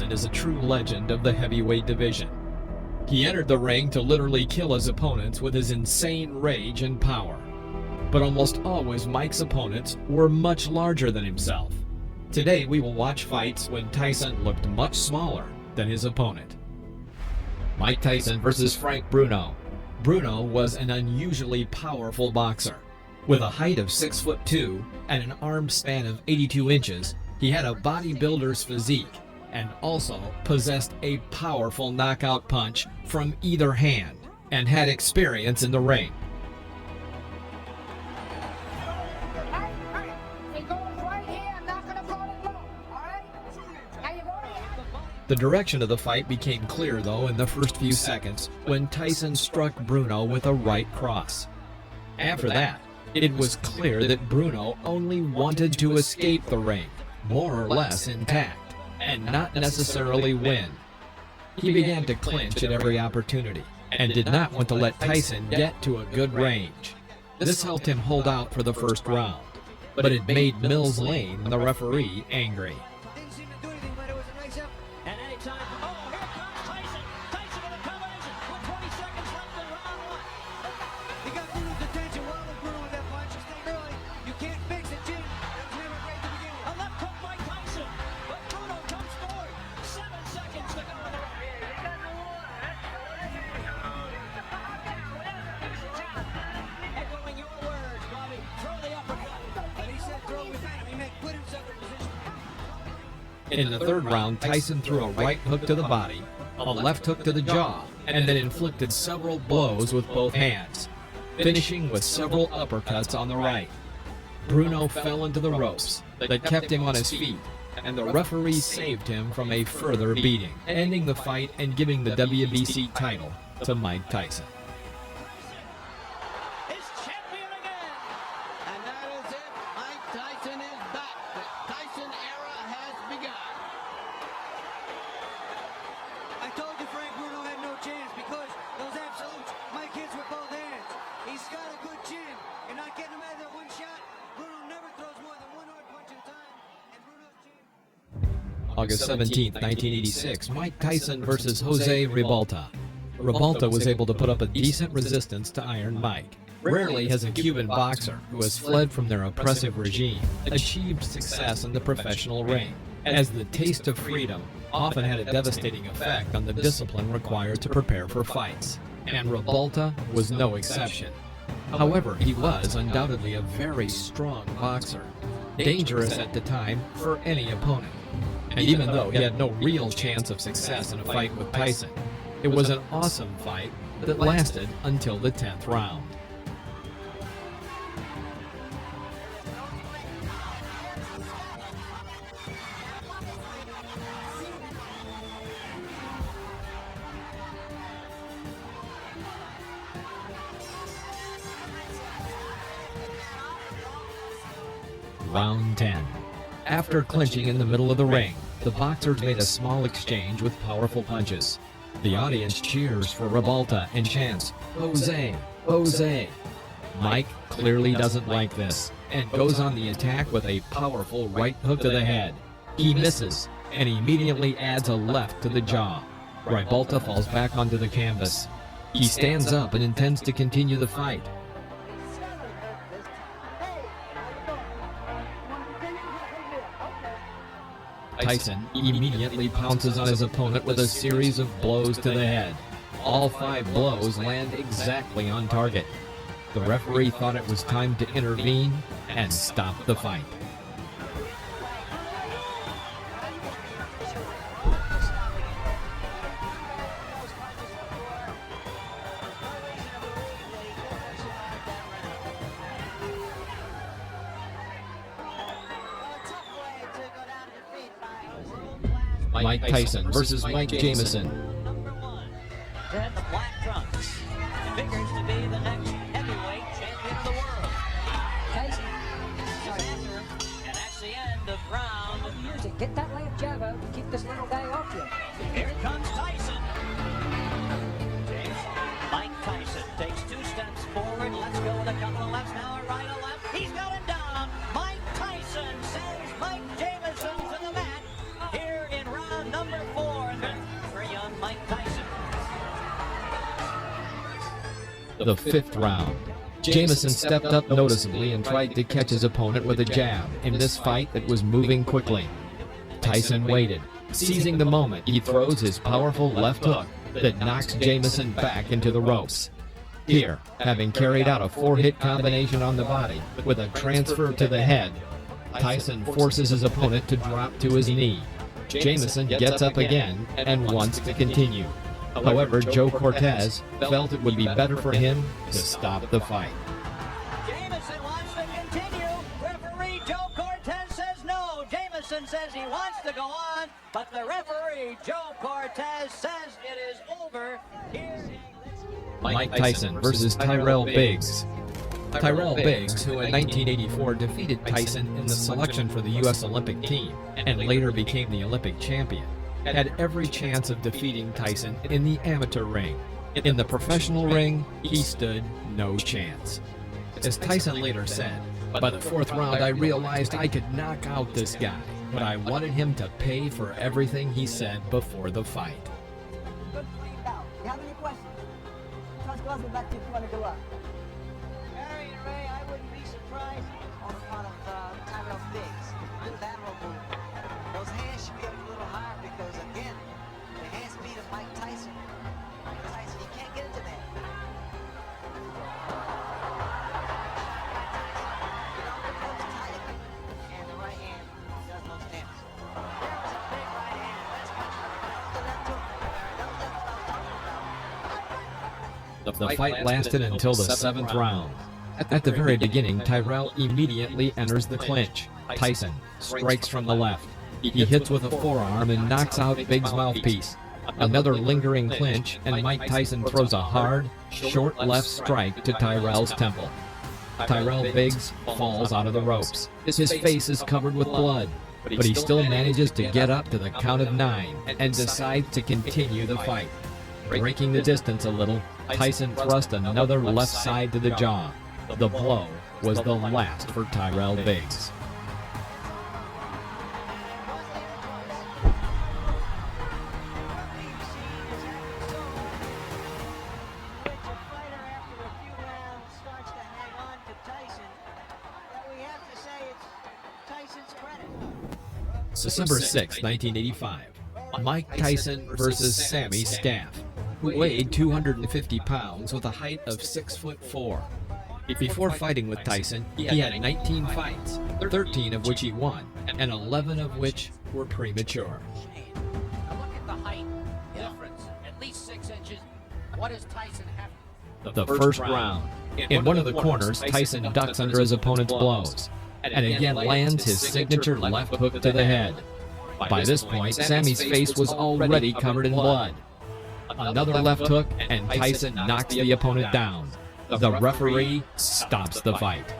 Tyson is a true legend of the heavyweight division. He entered the ring to literally kill his opponents with his insane rage and power. But almost always Mike's opponents were much larger than himself. Today we will watch fights when Tyson looked much smaller than his opponent. Mike Tyson versus Frank Bruno. Bruno was an unusually powerful boxer. With a height of 6'2" and an arm span of 82 inches, he had a bodybuilder's physique and also possessed a powerful knockout punch from either hand and had experience in the ring. The direction of the fight became clear, though, in the first few seconds when Tyson struck Bruno with a right cross. After that, it was clear that Bruno only wanted to escape the ring, more or less intact, and not necessarily win. He began to clinch at every opportunity and did not want to let Tyson get to a good range. This helped him hold out for the first round, but it made Mills Lane, the referee, angry. In the third round, Tyson threw a right hook to the body, a left hook to the jaw, and then inflicted several blows with both hands, finishing with several uppercuts on the right. Bruno fell into the ropes that kept him on his feet, and the referee saved him from a further beating, ending the fight and giving the WBC title to Mike Tyson. August 17, 1986, Mike Tyson versus Jose Ribalta. Ribalta was able to put up a decent resistance to Iron Mike. Rarely has a Cuban boxer who has fled from their oppressive regime achieved success in the professional ring, as the taste of freedom often had a devastating effect on the discipline required to prepare for fights, and Ribalta was no exception. However, he was undoubtedly a very strong boxer, dangerous at the time for any opponent. And even though he had no real chance of success in a fight with Tyson, it was an awesome fight that lasted until the 10th round. Round 10. After clinching in the middle of the ring, the boxers made a small exchange with powerful punches. The audience cheers for Ribalta and chants, "Jose, Jose." Mike clearly doesn't like this and goes on the attack with a powerful right hook to the head. He misses and immediately adds a left to the jaw. Ribalta falls back onto the canvas. He stands up and intends to continue the fight. Tyson immediately pounces on his opponent with a series of blows to the head. All 5 blows land exactly on target. The referee thought it was time to intervene and stop the fight. Mike Tyson versus Mike Jamison. That's black trunks. Figures to be the next heavyweight champion of the world. Tyson is after him, and that's the end of round. Music, get that left jab out and keep this little guy off you. Here comes Tyson. Mike Tyson takes 2 steps forward. Let's go with a couple of lefts now, a right, a left. He's got him down. Mike Tyson sends Mike Jamison to the mat here in round number 4. Mike Tyson. The fifth round. Jamison stepped up noticeably and tried to catch his opponent with a jab in this fight that was moving quickly. Tyson waited. Seizing the moment, he throws his powerful left hook that knocks Jamison back into the ropes. Here, having carried out a 4-hit combination on the body with a transfer to the head, Tyson forces his opponent to drop to his knee. Jamison gets up again and wants to continue. However, Joe Cortez felt it would be better for him to stop the fight. Jamison wants to continue. Referee Joe Cortez says no. Jamison says he wants to go on, but the referee Joe Cortez says it is over. Here, Mike Tyson versus Tyrell Biggs. Tyrell Biggs, who in 1984 defeated Tyson in the selection for the U.S. Olympic team and later became the Olympic champion, had every chance of defeating Tyson in the amateur ring. In the professional ring, he stood no chance. As Tyson later said, "By the fourth round, I realized I could knock out this guy, but I wanted him to pay for everything he said before the fight." Good for you now. You have any questions? Sounds close back if you want to go up. Barry and Ray, I wouldn't be surprised on the part of Tyrell Biggs. Good lateral move. Those hands should be up a little higher because, again, the hand speed of Mike Tyson. Mike Tyson, he can't get into that. And the right hand does no damage. There's a big right hand. That's much better. That took Barry. That was what I was talking about. The fight lasted until the seventh round. At the very beginning, Tyrell immediately enters the clinch. Tyson strikes from the left. He hits with a forearm and knocks out Biggs' mouthpiece. Another lingering clinch, and Mike Tyson throws a hard, short left strike to Tyrell's temple. Tyrell Biggs falls out of the ropes. His face is covered with blood, but he still manages to get up to the count of 9 and decides to continue the fight. Breaking the distance a little, Tyson thrust another left side to the jaw. The blow was the last for Tyrell Biggs. December 6, 1985. Mike Tyson versus Sammy Staff, who weighed 250 pounds with a height of 6'4". Before fighting with Tyson, he had 19 fights, 13 of which he won, and 11 of which were premature. Now look at the height difference, at least 6 inches. What does Tyson have? The first round. In one of the corners, Tyson ducks under his opponent's blows, and again lands his signature left hook to the head. By this point, Sammy's face was already covered in blood. Another left hook, and Tyson knocks the opponent down. The referee stops the fight.